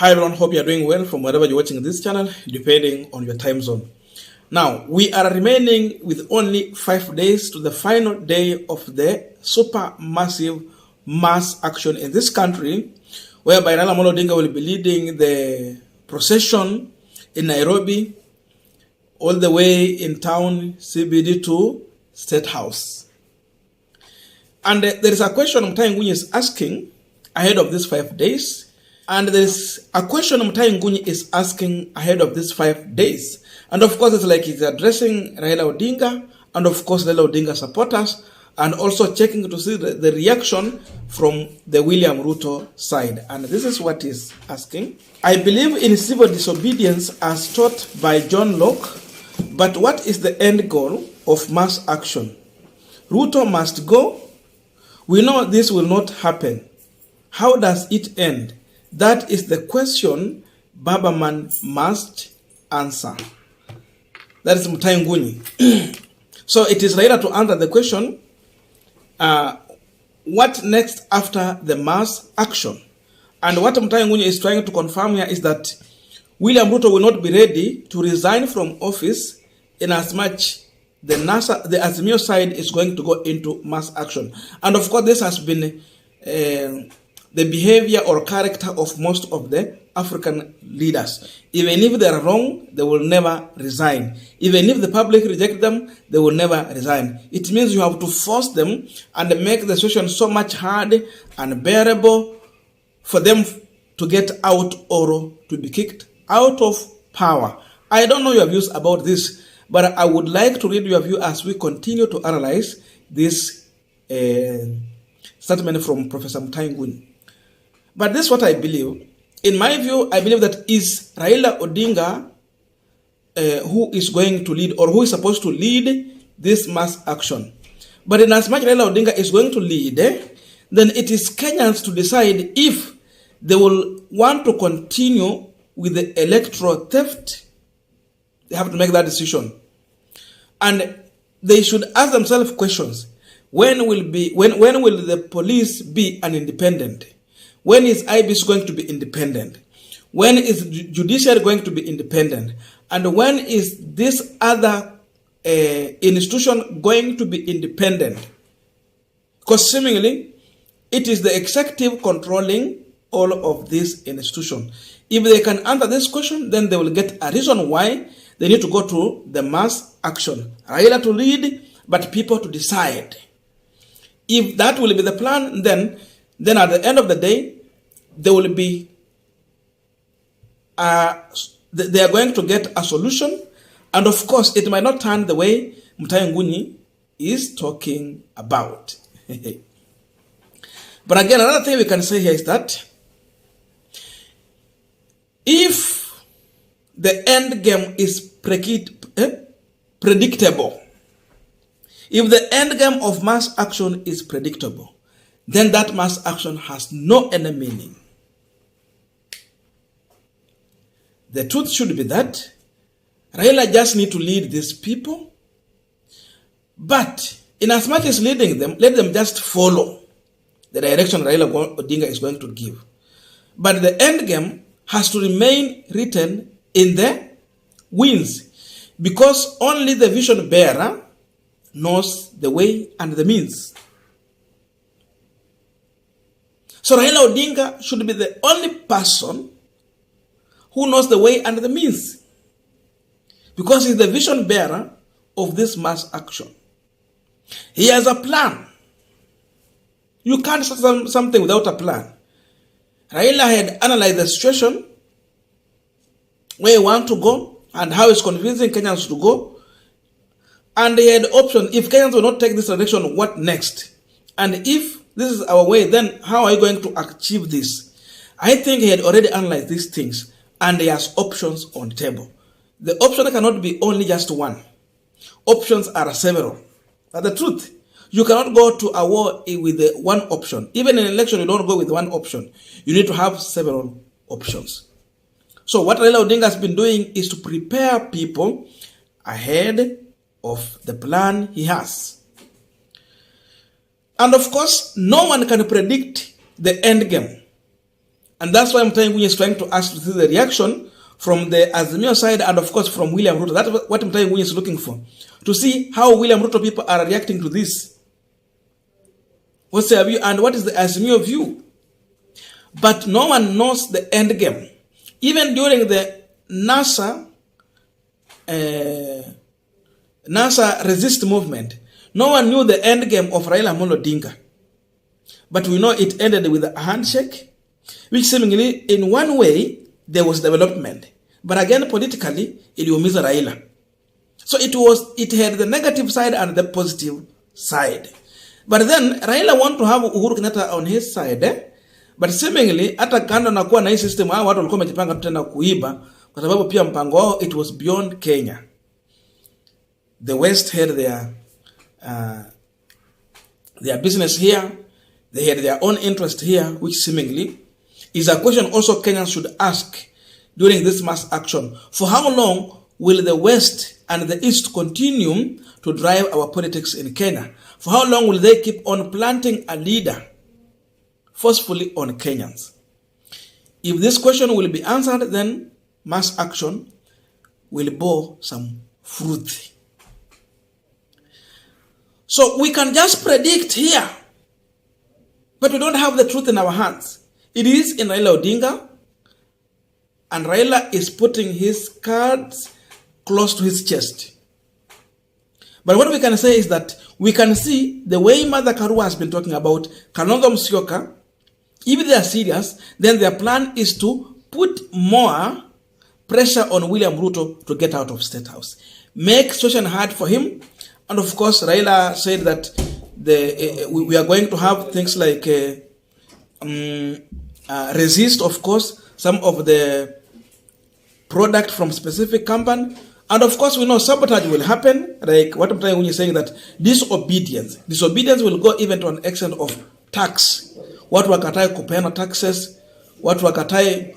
Hi everyone, hope you are doing well from wherever you're watching this channel, depending on your time zone. Now, we are remaining with only 5 days to the final day of the super massive mass action in this country, whereby Raila Amolo Odinga will be leading the procession in Nairobi, all the way in town CBD to Statehouse. And there is a question Mutahi Ngunyi is asking ahead of these 5 days. And there is a question Mutahi Ngunyi is asking ahead of these 5 days. And of course, it's like he's addressing Raila Odinga and of course Raila Odinga supporters, and also checking to see the reaction from the William Ruto side. And this is what he's asking. I believe in civil disobedience as taught by John Locke, but what is the end goal of mass action? Ruto must go. We know this will not happen. How does it end? That is the question Babaman must answer. That is Mutahi Ngunyi. So it is Raila to answer the question, what next after the mass action? And what Mutahi Ngunyi is trying to confirm here is that William Ruto will not be ready to resign from office in as much the Azimio side is going to go into mass action. And of course, this has been the behavior or character of most of the African leaders. Even if they are wrong, they will never resign. Even if the public reject them, they will never resign. It means you have to force them and make the situation so much hard and unbearable for them to get out or to be kicked out of power. I don't know your views about this, but I would like to read your view as we continue to analyze this statement from Professor Mutahi Ngunyi. But this is what I believe. In my view, I believe that is Raila Odinga who is going to lead, or who is supposed to lead this mass action. But in as much Raila Odinga is going to lead, then it is Kenyans to decide if they will want to continue with the electoral theft. They have to make that decision. And they should ask themselves questions. When will the police be an independent? When is IBC going to be independent? When is judiciary going to be independent? And when is this other institution going to be independent? Because seemingly, it is the executive controlling all of this institution. If they can answer this question, then they will get a reason why they need to go to the mass action. Raila to lead, but people to decide. If that will be the plan, then at the end of the day, there will be they are going to get a solution, and of course, it might not turn the way Mutahi Ngunyi is talking about. But again, another thing we can say here is that if the end game is predictable, if the end game of mass action is predictable, then that mass action has no any meaning. The truth should be that Raila just need to lead these people, but in as much as leading them, let them just follow the direction Raila Odinga is going to give. But the end game has to remain written in the winds, because only the vision bearer knows the way and the means. So Raila Odinga should be the only person who knows the way and the means, because he's the vision bearer of this mass action. He has a plan. You can't start something without a plan. Raila had analyzed the situation, where he wants to go and how he's convincing Kenyans to go. And he had options. If Kenyans will not take this direction, what next? And if this is our way, then how are you going to achieve this? I think he had already analyzed these things, and he has options on the table. The option cannot be only just one. Options are several. But the truth, you cannot go to a war with one option. Even in an election, you don't go with one option. You need to have several options. So what Raila Odinga has been doing is to prepare people ahead of the plan he has. And of course, no one can predict the end game. And that's why Mutahi Ngunyi is trying to ask to see the reaction from the Azimio side and, of course, from William Ruto. That's what Mutahi Ngunyi is looking for, to see how William Ruto people are reacting to this. What's their view and what is the Azimio view? But no one knows the end game. Even during the NASA resist movement, no one knew the end game of Raila Amolo Odinga. But we know it ended with a handshake, which seemingly, in one way, there was development. But again, politically, it was Raila. So it had the negative side and the positive side. But then, Raila want to have Uhuru Kenyatta on his side, but seemingly, hata kando na kuwa na hii system, hao watu walikuwa wamejipanga tena kuiba, kwa sababu pia mpango wao, it was beyond Kenya. The West had their business here. They had their own interest here, which seemingly is a question also Kenyans should ask during this mass action. For how long will the West and the East continue to drive our politics in Kenya? For how long will they keep on planting a leader forcefully on Kenyans? If this question will be answered, then mass action will bear some fruit. So we can just predict here, but we don't have the truth in our hands. It is in Raila Odinga, and Raila is putting his cards close to his chest. But what we can say is that we can see the way Mother Karua has been talking about Kalonzo Musyoka. If they are serious, then their plan is to put more pressure on William Ruto to get out of Statehouse. Make situation hard for him. And of course, Raila said that we are going to have things like resist, of course, some of the product from specific company. And of course, we know sabotage will happen. Like what I'm trying when you're saying that disobedience will go even to an extent of tax. Watu wakatai kupeana taxes, watu wakatai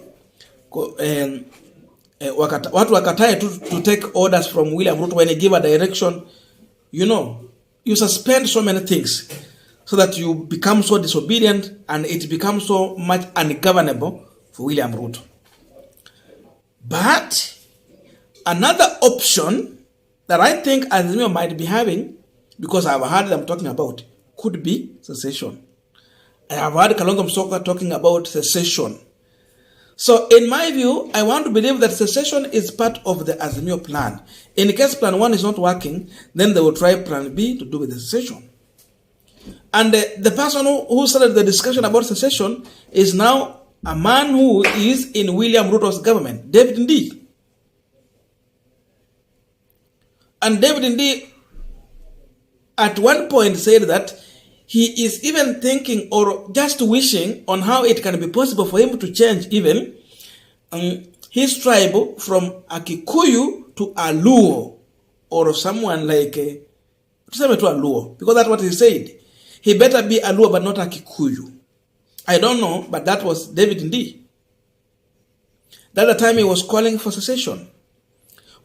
to take orders from William Ruto when he give a direction. You know, you suspend so many things so that you become so disobedient and it becomes so much ungovernable for William Ruto. But another option that I think Azimio might be having, because I've heard them talking about, could be secession. I have heard Kalonzo Musyoka talking about secession. So in my view, I want to believe that secession is part of the Azimio plan. In case plan 1 is not working, then they will try plan B to do with the secession. And the person who started the discussion about secession is now a man who is in William Ruto's government, David Ndii. And David Ndii at one point said that he is even thinking or just wishing on how it can be possible for him to change even his tribe from a Kikuyu to a Luo, or someone like to a Luo, because that's what he said. He better be a Luo but not a Kikuyu. I don't know, but that was David Ndii. The other time he was calling for secession.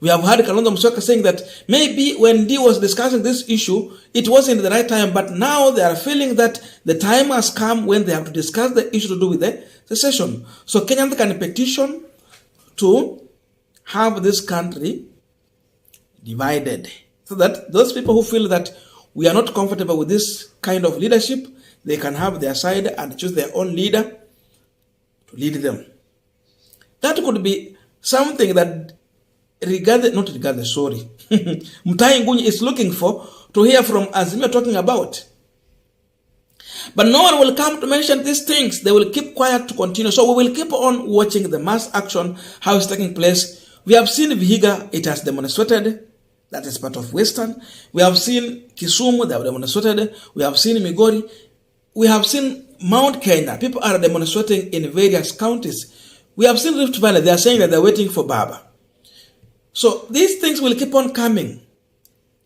We have heard Kalonzo Musyoka saying that maybe when Ndii was discussing this issue, it wasn't the right time, but now they are feeling that the time has come when they have to discuss the issue to do with the secession. So Kenyans can petition to have this country divided, so that those people who feel that we are not comfortable with this kind of leadership, they can have their side and choose their own leader to lead them. That could be something that Mutahi Ngunyi is looking for to hear from Azimio talking about. But no one will come to mention these things. They will keep quiet to continue. So we will keep on watching the mass action, how it's taking place. We have seen Vihiga, it has demonstrated. That is part of Western. We have seen Kisumu, they have demonstrated. We have seen Migori. We have seen Mount Kenya. People are demonstrating in various counties. We have seen Rift Valley. They are saying that they're waiting for Baba. So these things will keep on coming.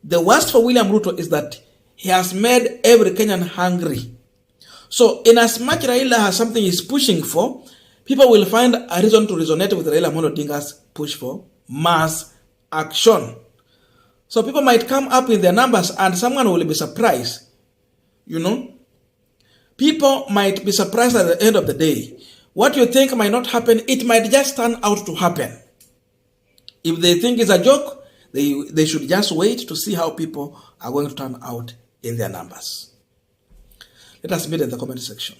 The worst for William Ruto is that he has made every Kenyan hungry. So in as much Raila has something he's pushing for, people will find a reason to resonate with Raila Amolo Odinga's push for mass action. So people might come up in their numbers and someone will be surprised. You know, people might be surprised at the end of the day What you think might not happen, it might just turn out to happen. If they think it's a joke, they should just wait to see how people are going to turn out in their numbers. Let us meet in the comment section.